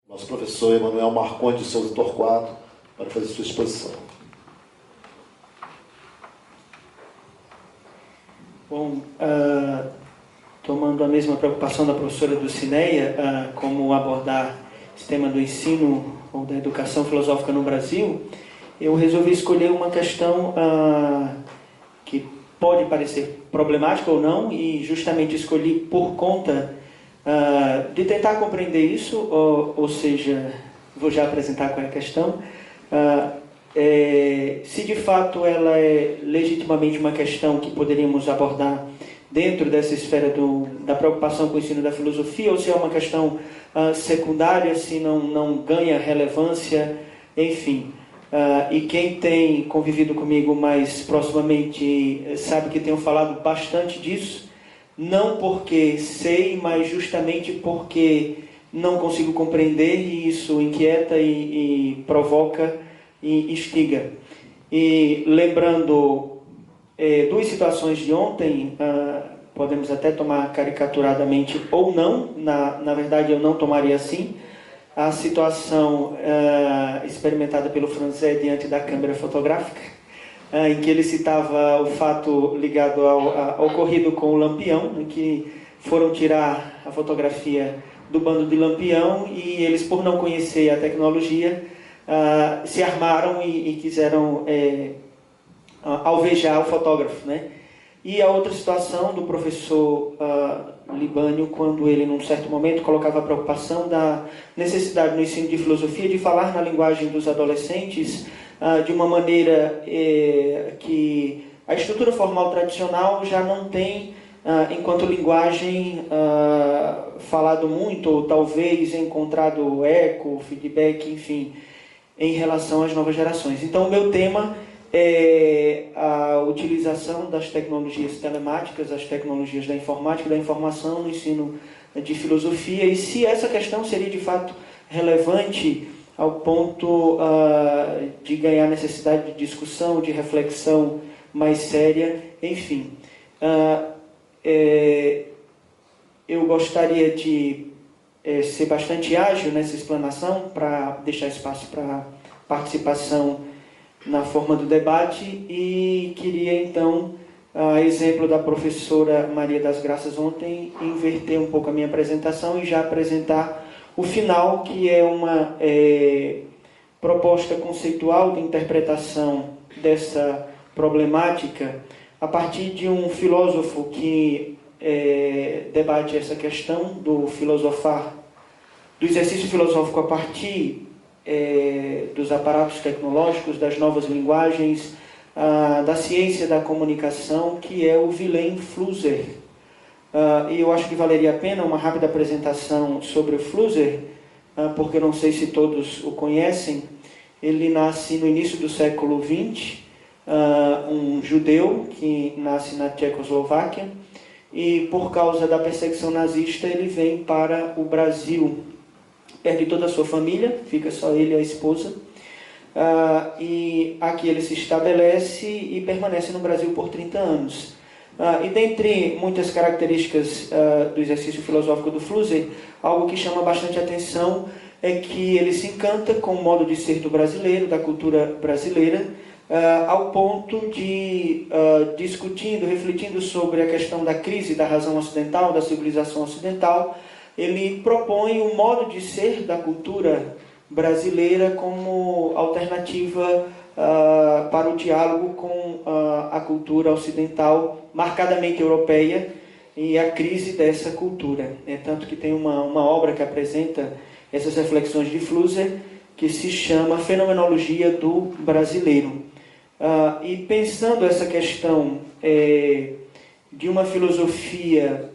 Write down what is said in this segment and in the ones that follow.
Nosso professor Emanuel Marcondes de Souza Torquato para fazer sua exposição. Bom, tomando a mesma preocupação da professora Dulcineia, como abordar esse tema do ensino ou da educação filosófica no Brasil, eu resolvi escolher uma questão que pode parecer problemática ou não, e justamente escolhi por conta de tentar compreender isso, ou seja, vou já apresentar qual é a questão, se de fato ela é legitimamente uma questão que poderíamos abordar dentro dessa esfera da preocupação com o ensino da filosofia, ou se é uma questão secundária, se não ganha relevância, enfim. E quem tem convivido comigo mais proximamente sabe que tenho falado bastante disso, não porque sei, mas justamente porque não consigo compreender, e isso inquieta e provoca e instiga. E lembrando duas situações de ontem, podemos até tomar caricaturadamente ou não, na verdade eu não tomaria assim, a situação experimentada pelo Franzé diante da câmera fotográfica, em que ele citava o fato ligado ao ocorrido com o Lampião, em que foram tirar a fotografia do bando de Lampião e eles, por não conhecer a tecnologia, se armaram e quiseram alvejar o fotógrafo, né? E a outra situação do professor Libânio, quando ele, num certo momento, colocava a preocupação da necessidade no ensino de filosofia de falar na linguagem dos adolescentes de uma maneira que a estrutura formal tradicional já não tem, enquanto linguagem, falado muito, ou talvez encontrado eco, feedback, enfim, em relação às novas gerações. Então, o meu tema é a utilização das tecnologias telemáticas, as tecnologias da informática e da informação no ensino de filosofia, e se essa questão seria de fato relevante ao ponto de ganhar necessidade de discussão, de reflexão mais séria, enfim. Eu gostaria de ser bastante ágil nessa explanação para deixar espaço para participação na forma do debate, e queria então, a exemplo da professora Maria das Graças ontem, inverter um pouco a minha apresentação e já apresentar o final, que é uma proposta conceitual de interpretação dessa problemática a partir de um filósofo que debate essa questão do filosofar, do exercício filosófico a partir dos aparatos tecnológicos, das novas linguagens, da ciência da comunicação, que é o Vilém Flusser. E eu acho que valeria a pena uma rápida apresentação sobre o Flusser, porque eu não sei se todos o conhecem. Ele nasce no início do século XX, um judeu que nasce na Tchecoslováquia, e por causa da perseguição nazista ele vem para o Brasil. Perde toda a sua família, fica só ele e a esposa, e aqui ele se estabelece e permanece no Brasil por 30 anos. E dentre muitas características do exercício filosófico do Flusser, algo que chama bastante atenção é que ele se encanta com o modo de ser do brasileiro, da cultura brasileira, ao ponto de, discutindo, refletindo sobre a questão da crise da razão ocidental, da civilização ocidental, ele propõe um modo de ser da cultura brasileira como alternativa para o diálogo com a cultura ocidental, marcadamente europeia, e a crise dessa cultura. Tanto que tem uma obra que apresenta essas reflexões de Flusser, que se chama Fenomenologia do Brasileiro. E pensando essa questão de uma filosofia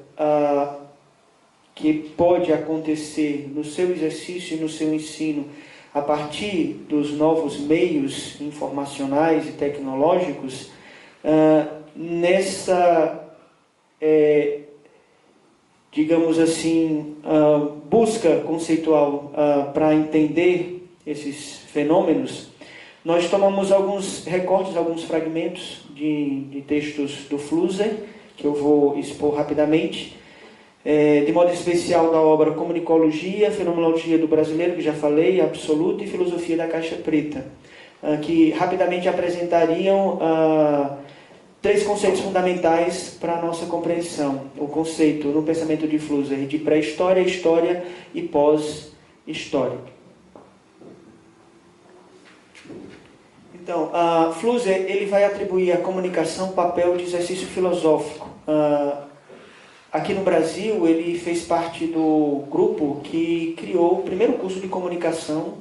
que pode acontecer no seu exercício e no seu ensino a partir dos novos meios informacionais e tecnológicos, nessa, digamos assim, busca conceitual para entender esses fenômenos, nós tomamos alguns recortes, alguns fragmentos de textos do Flusser, que eu vou expor rapidamente, de modo especial da obra Comunicologia, Fenomenologia do Brasileiro, que já falei, Absoluto, e Filosofia da Caixa Preta, que rapidamente apresentariam 3 conceitos fundamentais para a nossa compreensão. O conceito, no pensamento de Flusser, de pré-história, história e pós-história. Então, Flusser ele vai atribuir à comunicação papel de exercício filosófico. Aqui no Brasil, ele fez parte do grupo que criou o primeiro curso de comunicação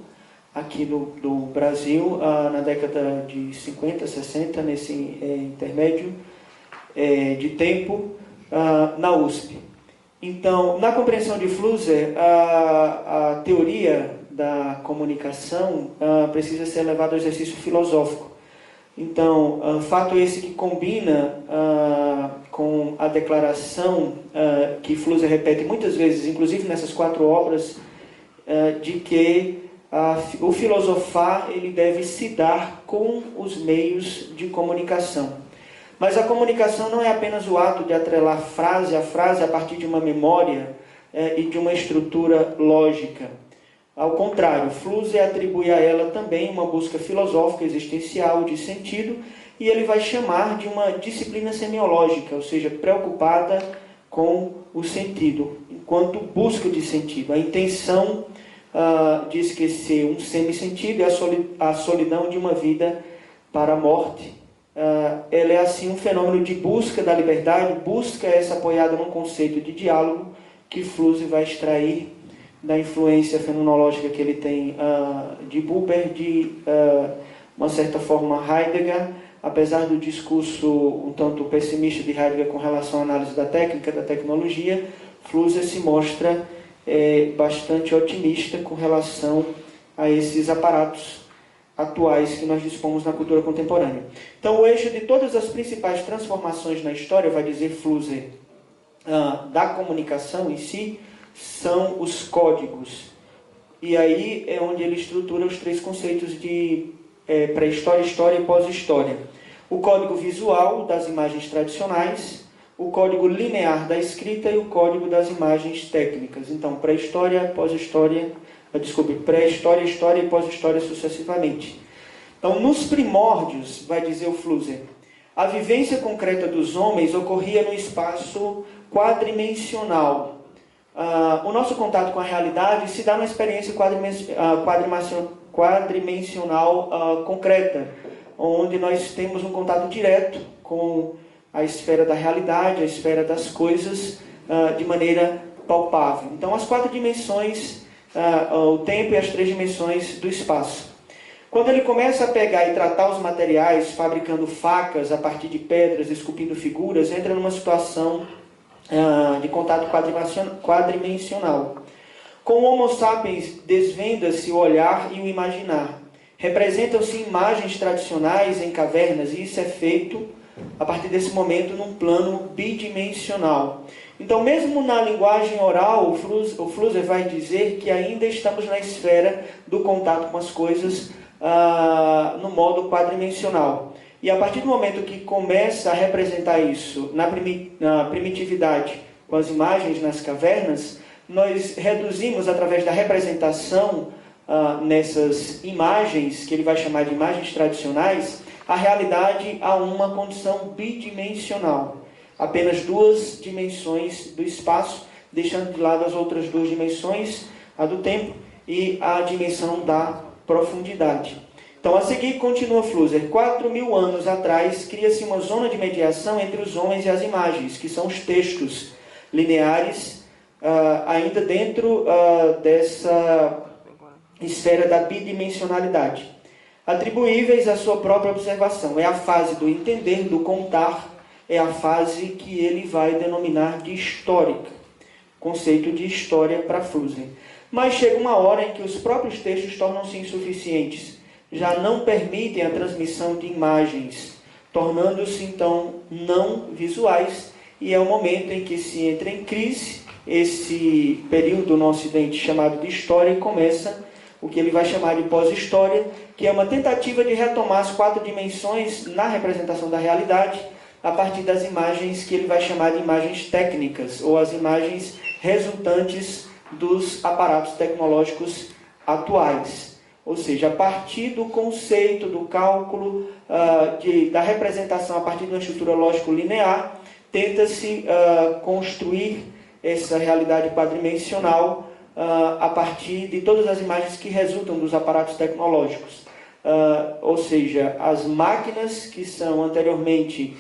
aqui do Brasil, na década de 50, 60, nesse intermédio de tempo, na USP. Então, na compreensão de Flusser, a teoria da comunicação precisa ser levada ao exercício filosófico. Então, fato esse que combina com a declaração que Flusser repete muitas vezes, inclusive nessas 4 obras, de que o filosofar ele deve se dar com os meios de comunicação. Mas a comunicação não é apenas o ato de atrelar frase a frase a partir de uma memória e de uma estrutura lógica. Ao contrário, Flusser atribui a ela também uma busca filosófica existencial de sentido, e ele vai chamar de uma disciplina semiológica, ou seja, preocupada com o sentido, enquanto busca de sentido. A intenção de esquecer um semissentido é a solidão de uma vida para a morte. Ela é assim um fenômeno de busca da liberdade, busca essa apoiada num conceito de diálogo que Flusser vai extrair da influência fenomenológica que ele tem de Buber, de uma certa forma Heidegger, apesar do discurso um tanto pessimista de Heidegger com relação à análise da técnica, da tecnologia, Flusser se mostra bastante otimista com relação a esses aparatos atuais que nós dispomos na cultura contemporânea. Então, o eixo de todas as principais transformações na história, vai dizer Flusser, da comunicação em si, são os códigos. E aí é onde ele estrutura os 3 conceitos de pré-história, história e pós-história. O código visual das imagens tradicionais, o código linear da escrita e o código das imagens técnicas. Então, pré-história, pós-história, pré-história, história e pós-história sucessivamente. Então, nos primórdios, vai dizer o Flusser, a vivência concreta dos homens ocorria no espaço quadrimensional. O nosso contato com a realidade se dá numa experiência quadrimensional concreta, onde nós temos um contato direto com a esfera da realidade, a esfera das coisas, de maneira palpável. Então, as 4 dimensões, o tempo e as 3 dimensões do espaço. Quando ele começa a pegar e tratar os materiais, fabricando facas a partir de pedras, esculpindo figuras, entra numa situação de contato quadrimensional. Com o Homo sapiens desvenda-se o olhar e o imaginar. Representam-se imagens tradicionais em cavernas, e isso é feito a partir desse momento num plano bidimensional. Então, mesmo na linguagem oral, o Flusser vai dizer que ainda estamos na esfera do contato com as coisas no modo quadrimensional. E a partir do momento que começa a representar isso na primitividade, com as imagens nas cavernas, nós reduzimos, através da representação nessas imagens, que ele vai chamar de imagens tradicionais, a realidade a uma condição bidimensional. Apenas 2 dimensões do espaço, deixando de lado as outras 2 dimensões, a do tempo e a dimensão da profundidade. Então, a seguir, continua Flusser. 4.000 anos atrás, cria-se uma zona de mediação entre os homens e as imagens, que são os textos lineares, ainda dentro dessa esfera da bidimensionalidade, atribuíveis à sua própria observação. É a fase do entender, do contar, é a fase que ele vai denominar de histórica, conceito de história para Flusser. Mas chega uma hora em que os próprios textos tornam-se insuficientes, já não permitem a transmissão de imagens, tornando-se então não visuais, e é o momento em que se entra em crise esse período no Ocidente chamado de história, e começa o que ele vai chamar de pós-história, que é uma tentativa de retomar as 4 dimensões na representação da realidade, a partir das imagens que ele vai chamar de imagens técnicas, ou as imagens resultantes dos aparatos tecnológicos atuais. Ou seja, a partir do conceito, do cálculo, da representação a partir de uma estrutura lógico-linear, tenta-se construir essa realidade quadridimensional a partir de todas as imagens que resultam dos aparatos tecnológicos. Ou seja, as máquinas que são anteriormente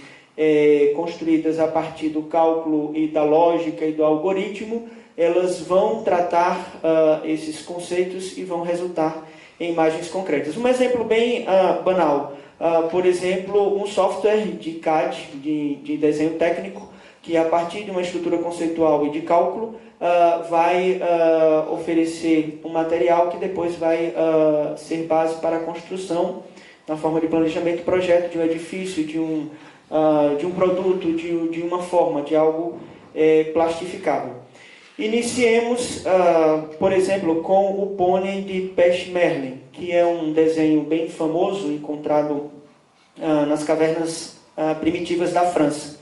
construídas a partir do cálculo e da lógica e do algoritmo, elas vão tratar esses conceitos e vão resultar em imagens concretas. Um exemplo bem banal, por exemplo, um software de CAD, de desenho técnico, que a partir de uma estrutura conceitual e de cálculo vai oferecer um material que depois vai ser base para a construção, na forma de planejamento e projeto de um edifício, de um produto, de uma forma, de algo plastificável. Iniciemos, por exemplo, com o pônei de Pech Merlin, que é um desenho bem famoso, encontrado nas cavernas primitivas da França.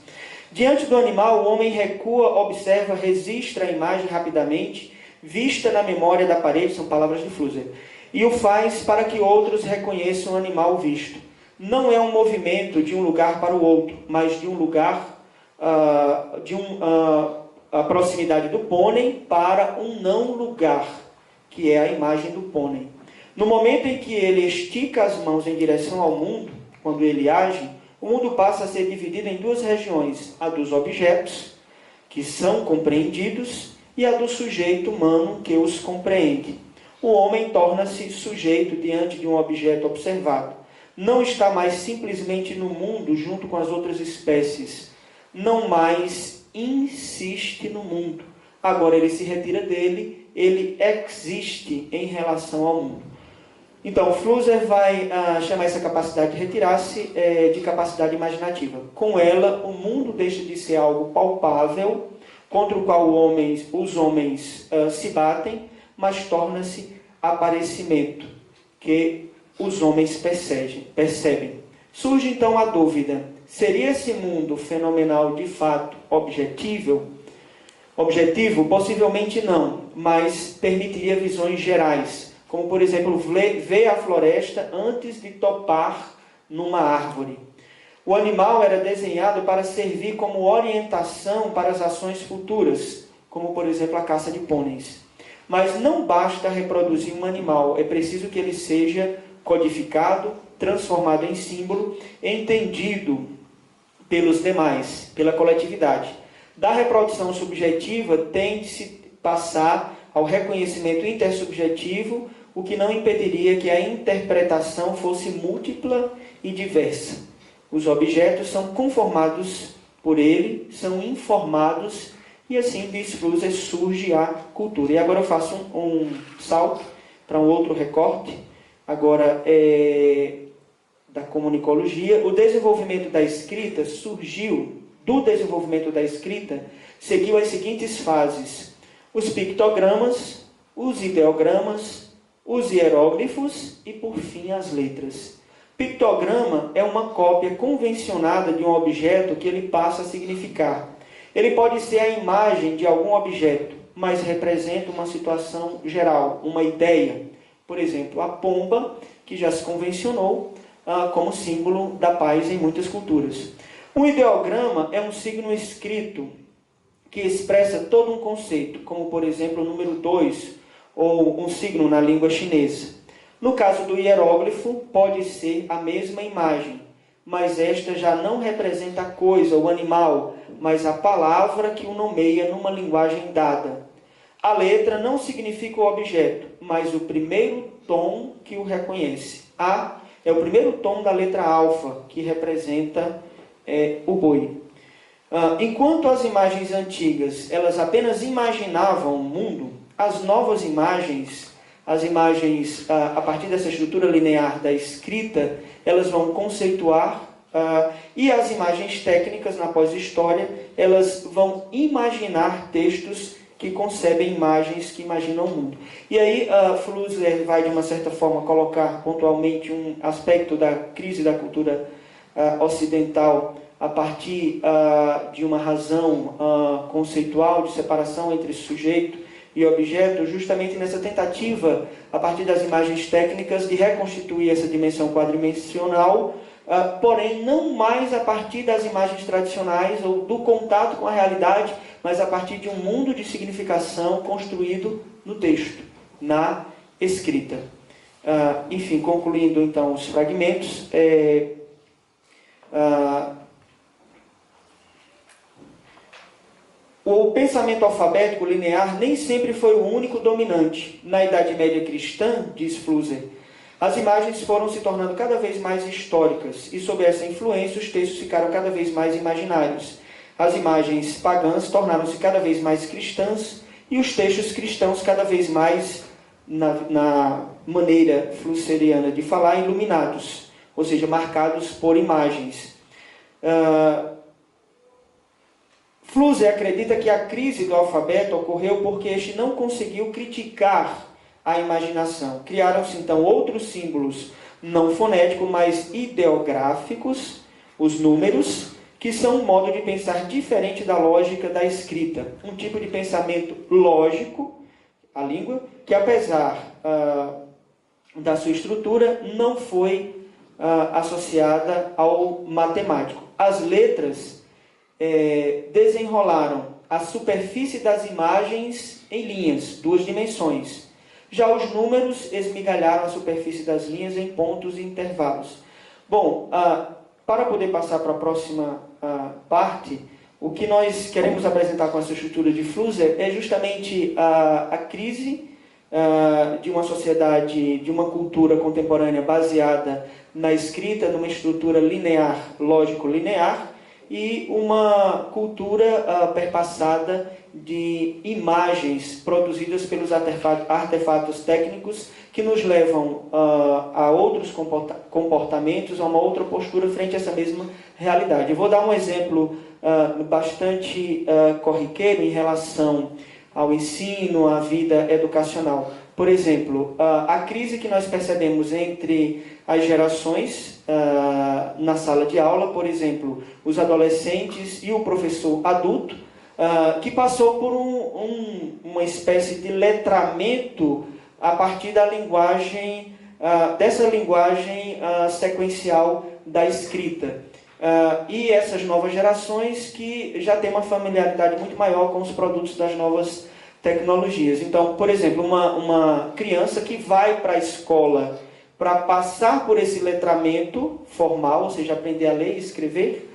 Diante do animal, o homem recua, observa, registra a imagem rapidamente, vista na memória da parede, são palavras de Flusser, e o faz para que outros reconheçam o animal visto. Não é um movimento de um lugar para o outro, mas de um lugar, a proximidade do pônei para um não lugar, que é a imagem do pônei. No momento em que ele estica as mãos em direção ao mundo, quando ele age, o mundo passa a ser dividido em duas regiões, a dos objetos, que são compreendidos, e a do sujeito humano, que os compreende. O homem torna-se sujeito diante de um objeto observado. Não está mais simplesmente no mundo junto com as outras espécies. Não mais insiste no mundo. Agora ele se retira dele, ele existe em relação ao mundo. Então, Flusser vai chamar essa capacidade de retirar-se de capacidade imaginativa. Com ela, o mundo deixa de ser algo palpável, contra o qual os homens se batem, mas torna-se aparecimento, que os homens percebem. Surge então a dúvida: seria esse mundo fenomenal de fato objetivo? Possivelmente não, mas permitiria visões gerais, como, por exemplo, ver a floresta antes de topar numa árvore. O animal era desenhado para servir como orientação para as ações futuras, como, por exemplo, a caça de pôneis. Mas não basta reproduzir um animal, é preciso que ele seja codificado, transformado em símbolo, entendido pelos demais, pela coletividade. Da reprodução subjetiva tem de se passar ao reconhecimento intersubjetivo, o que não impediria que a interpretação fosse múltipla e diversa. Os objetos são conformados por ele, são informados, e assim, diz Flusser, surge a cultura. E agora eu faço um salto para um outro recorte, agora da comunicologia. O desenvolvimento da escrita seguiu as seguintes fases: os pictogramas, os ideogramas, os hieróglifos e, por fim, as letras. Pictograma é uma cópia convencionada de um objeto que ele passa a significar. Ele pode ser a imagem de algum objeto, mas representa uma situação geral, uma ideia. Por exemplo, a pomba, que já se convencionou como símbolo da paz em muitas culturas. Um ideograma é um signo escrito que expressa todo um conceito, como, por exemplo, o número 2, ou um signo na língua chinesa. No caso do hieróglifo, pode ser a mesma imagem, mas esta já não representa a coisa, o animal, mas a palavra que o nomeia numa linguagem dada. A letra não significa o objeto, mas o primeiro tom que o reconhece. A é o primeiro tom da letra alfa, que representa o boi. Enquanto as imagens antigas elas apenas imaginavam o mundo, as novas imagens, as imagens a partir dessa estrutura linear da escrita, elas vão conceituar, e as imagens técnicas na pós-história, elas vão imaginar textos que concebem imagens que imaginam o mundo. E aí Flusser vai, de uma certa forma, colocar pontualmente um aspecto da crise da cultura ocidental a partir de uma razão conceitual de separação entre sujeito e objeto, justamente nessa tentativa, a partir das imagens técnicas, de reconstituir essa dimensão quadridimensional, porém não mais a partir das imagens tradicionais ou do contato com a realidade, mas a partir de um mundo de significação construído no texto, na escrita. Enfim, concluindo então os fragmentos, o pensamento alfabético linear nem sempre foi o único dominante. Na Idade Média cristã, diz Flusser, as imagens foram se tornando cada vez mais históricas, e sob essa influência os textos ficaram cada vez mais imaginários. As imagens pagãs tornaram-se cada vez mais cristãs, e os textos cristãos cada vez mais, na maneira flusseriana de falar, iluminados, ou seja, marcados por imagens. Flusser acredita que a crise do alfabeto ocorreu porque este não conseguiu criticar a imaginação. Criaram-se então outros símbolos não fonéticos, mas ideográficos, os números, que são um modo de pensar diferente da lógica da escrita. Um tipo de pensamento lógico, a língua, que apesar da sua estrutura, não foi associada ao matemático. As letras desenrolaram a superfície das imagens em linhas, 2 dimensões. Já os números esmigalharam a superfície das linhas em pontos e intervalos. Bom, para poder passar para a próxima parte, o que nós queremos apresentar com essa estrutura de Flusser é justamente a crise de uma sociedade, de uma cultura contemporânea baseada na escrita, numa estrutura linear, lógico-linear, e uma cultura perpassada de imagens produzidas pelos artefatos técnicos que nos levam a outros comportamentos, a uma outra postura frente a essa mesma realidade. Eu vou dar um exemplo bastante corriqueiro em relação ao ensino, à vida educacional. Por exemplo, a crise que nós percebemos entre as gerações na sala de aula, por exemplo, os adolescentes e o professor adulto, que passou por uma espécie de letramento a partir da linguagem, dessa linguagem sequencial da escrita. E essas novas gerações que já têm uma familiaridade muito maior com os produtos das novas tecnologias. Então, por exemplo, uma criança que vai para a escola para passar por esse letramento formal, ou seja, aprender a ler e escrever,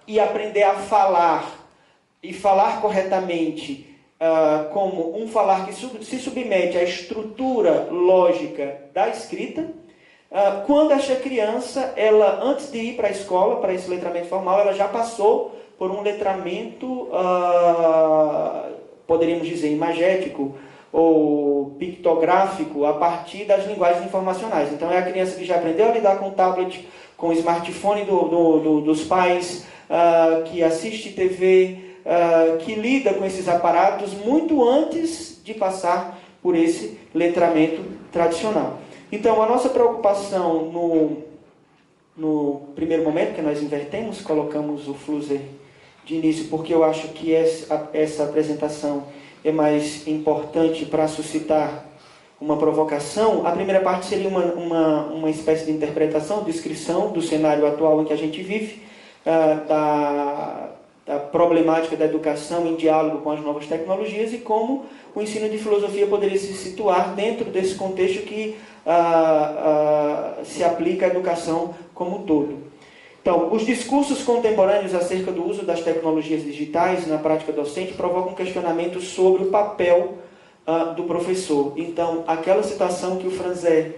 e aprender a falar, e falar corretamente, como um falar que se submete à estrutura lógica da escrita. Quando esta criança, ela, antes de ir para a escola, para esse letramento formal, ela já passou por um letramento, poderíamos dizer, imagético ou pictográfico, a partir das linguagens informacionais. Então, é a criança que já aprendeu a lidar com o tablet, com o smartphone dos pais, que assiste TV, que lida com esses aparatos muito antes de passar por esse letramento tradicional. Então, a nossa preocupação no primeiro momento, que nós invertemos, colocamos o Flusser de início, porque eu acho que essa apresentação é mais importante para suscitar uma provocação. A primeira parte seria uma espécie de interpretação, descrição do cenário atual em que a gente vive, da problemática da educação em diálogo com as novas tecnologias e como o ensino de filosofia poderia se situar dentro desse contexto que se aplica à educação como um todo. Então, os discursos contemporâneos acerca do uso das tecnologias digitais na prática docente provocam questionamentos sobre o papel do professor. Então, aquela situação que o Franzé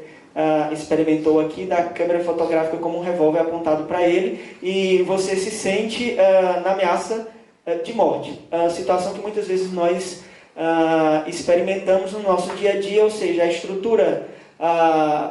experimentou aqui da câmera fotográfica como um revólver apontado para ele e você se sente na ameaça de morte. Situação que muitas vezes nós experimentamos no nosso dia a dia, ou seja, a estrutura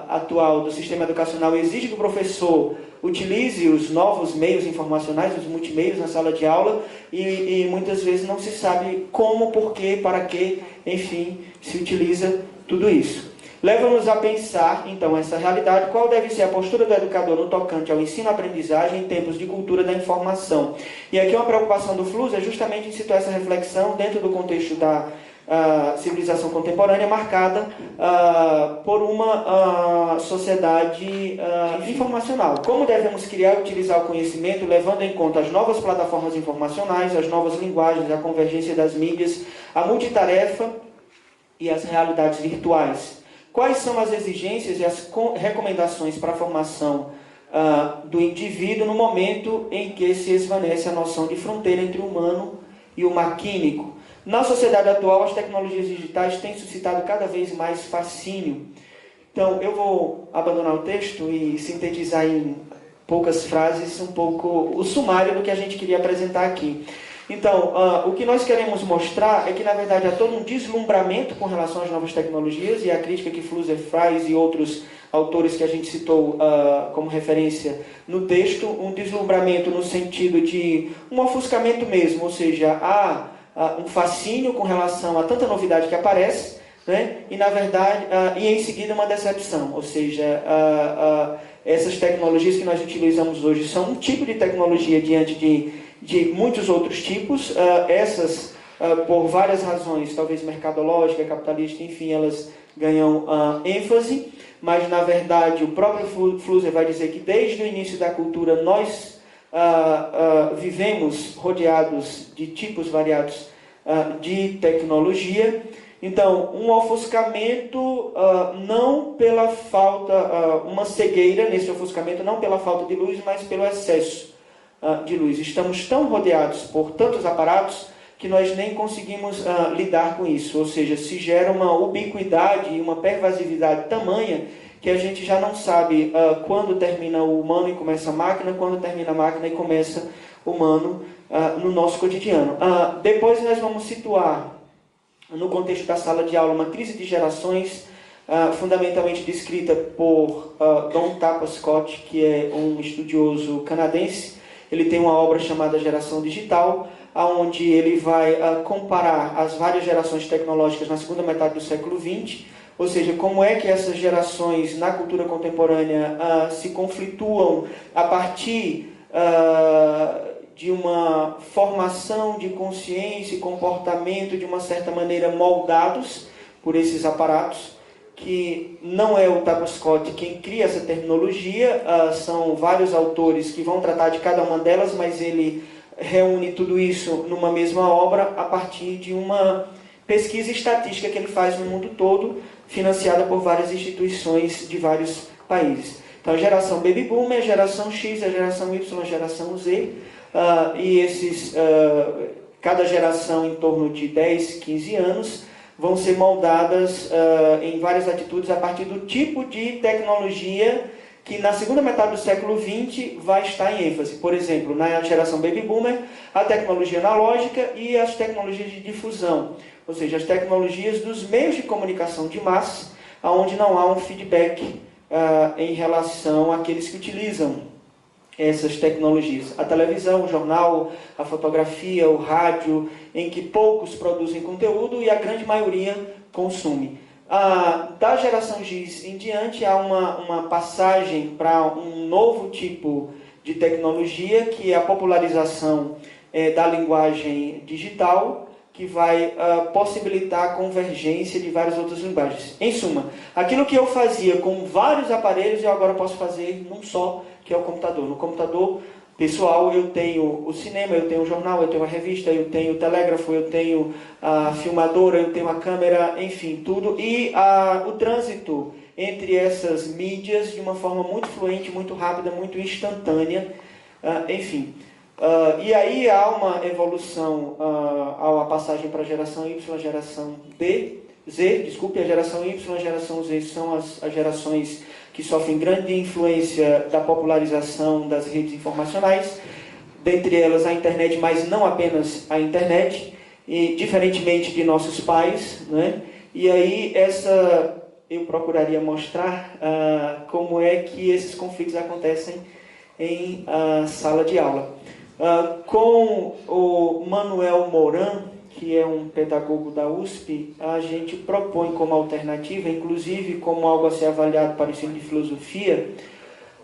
atual do sistema educacional exige que o professor utilize os novos meios informacionais, os multimeios na sala de aula e muitas vezes não se sabe como, por quê, para quê, enfim, se utiliza tudo isso. Leva-nos a pensar, então, essa realidade, qual deve ser a postura do educador no tocante ao ensino-aprendizagem em tempos de cultura da informação. E aqui uma preocupação do FLUS é justamente em situar essa reflexão dentro do contexto da civilização contemporânea, marcada por uma sociedade informacional. Como devemos criar e utilizar o conhecimento, levando em conta as novas plataformas informacionais, as novas linguagens, a convergência das mídias, a multitarefa e as realidades virtuais. Quais são as exigências e as recomendações para a formação do indivíduo no momento em que se esvanece a noção de fronteira entre o humano e o maquínico? Na sociedade atual, as tecnologias digitais têm suscitado cada vez mais fascínio. Então, eu vou abandonar o texto e sintetizar em poucas frases um pouco o sumário do que a gente queria apresentar aqui. Então, o que nós queremos mostrar é que, na verdade, há todo um deslumbramento com relação às novas tecnologias, e a crítica que Flusser faz e outros autores que a gente citou como referência no texto, um deslumbramento no sentido de um ofuscamento mesmo, ou seja, há um fascínio com relação a tanta novidade que aparece, né? E, na verdade, e em seguida uma decepção, ou seja, essas tecnologias que nós utilizamos hoje são um tipo de tecnologia diante de muitos outros tipos, essas, por várias razões, talvez mercadológica, capitalista, enfim, elas ganham ênfase, mas, na verdade, o próprio Flusser vai dizer que desde o início da cultura nós vivemos rodeados de tipos variados de tecnologia. Então, um ofuscamento não pela falta, uma cegueira nesse ofuscamento, não pela falta de luz, mas pelo excesso de luz. Estamos tão rodeados por tantos aparatos que nós nem conseguimos lidar com isso. Ou seja, se gera uma ubiquidade e uma pervasividade tamanha que a gente já não sabe quando termina o humano e começa a máquina, quando termina a máquina e começa o humano no nosso cotidiano. Depois nós vamos situar, no contexto da sala de aula, uma crise de gerações, fundamentalmente descrita por Don Tapascott, que é um estudioso canadense. Ele tem uma obra chamada Geração Digital, onde ele vai comparar as várias gerações tecnológicas na segunda metade do século XX, ou seja, como é que essas gerações na cultura contemporânea se conflituam a partir de uma formação de consciência e comportamento, de uma certa maneira, moldados por esses aparatos, que não é o Tapascott quem cria essa terminologia, são vários autores que vão tratar de cada uma delas, mas ele reúne tudo isso numa mesma obra a partir de uma pesquisa estatística que ele faz no mundo todo, financiada por várias instituições de vários países. Então, a geração Baby Boomer, a geração X, a geração Y, a geração Z, e cada geração em torno de 10, 15 anos, vão ser moldadas em várias atitudes a partir do tipo de tecnologia que na segunda metade do século XX vai estar em ênfase. Por exemplo, na geração Baby Boomer, a tecnologia analógica e as tecnologias de difusão, ou seja, as tecnologias dos meios de comunicação de massa, onde não há um feedback em relação àqueles que utilizam essas tecnologias. A televisão, o jornal, a fotografia, o rádio, em que poucos produzem conteúdo e a grande maioria consome. Da geração X em diante, há uma passagem para um novo tipo de tecnologia, que é a popularização da linguagem digital, que vai possibilitar a convergência de várias outras linguagens. Em suma, aquilo que eu fazia com vários aparelhos, eu agora posso fazer num só, que é o computador. No computador pessoal, eu tenho o cinema, eu tenho o jornal, eu tenho a revista, eu tenho o telégrafo, eu tenho a filmadora, eu tenho a câmera, enfim, tudo. E o trânsito entre essas mídias de uma forma muito fluente, muito rápida, muito instantânea, enfim. E aí há uma evolução, a passagem para a geração Y, a geração Z, a geração Y e a geração Z são as gerações que sofrem grande influência da popularização das redes informacionais, dentre elas a internet, mas não apenas a internet, e diferentemente de nossos pais, né? E aí eu procuraria mostrar como é que esses conflitos acontecem em sala de aula. Com o Manuel Moran, que é um pedagogo da USP, a gente propõe como alternativa, inclusive como algo a ser avaliado para o ensino de filosofia,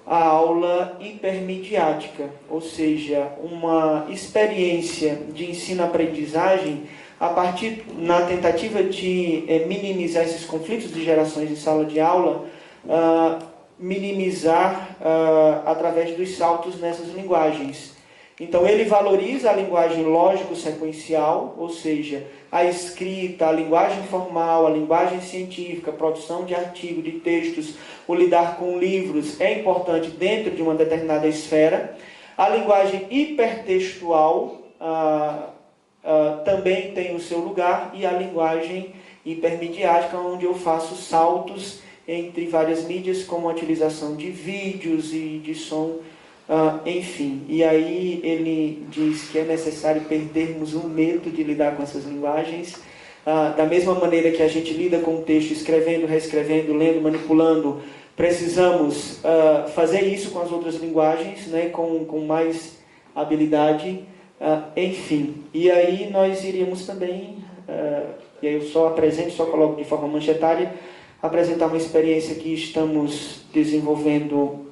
a aula hipermediática, ou seja, uma experiência de ensino-aprendizagem a partir, na tentativa de minimizar esses conflitos de gerações em sala de aula, minimizar através dos saltos nessas linguagens. Então, ele valoriza a linguagem lógico-sequencial, ou seja, a escrita, a linguagem formal, a linguagem científica, a produção de artigo, de textos, o lidar com livros é importante dentro de uma determinada esfera. A linguagem hipertextual também tem o seu lugar, e a linguagem hipermediática, onde eu faço saltos entre várias mídias, como a utilização de vídeos e de som, enfim. E aí ele diz que é necessário perdermos o medo de lidar com essas linguagens, da mesma maneira que a gente lida com o texto, escrevendo, reescrevendo, lendo, manipulando, precisamos fazer isso com as outras linguagens, né, com mais habilidade, enfim. E aí nós iríamos também, e aí eu só apresento, só coloco de forma manchetária, apresentar uma experiência que estamos desenvolvendo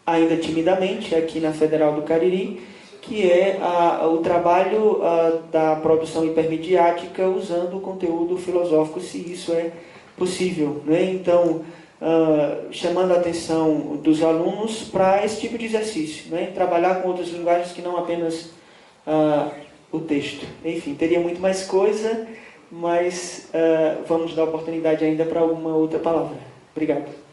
ainda timidamente aqui na Federal do Cariri, que é o trabalho da produção hipermediática usando o conteúdo filosófico, se isso é possível, né? Então, chamando a atenção dos alunos para esse tipo de exercício, né? Trabalhar com outras linguagens que não apenas o texto. Enfim, teria muito mais coisa, mas vamos dar oportunidade ainda para alguma outra palavra. Obrigado.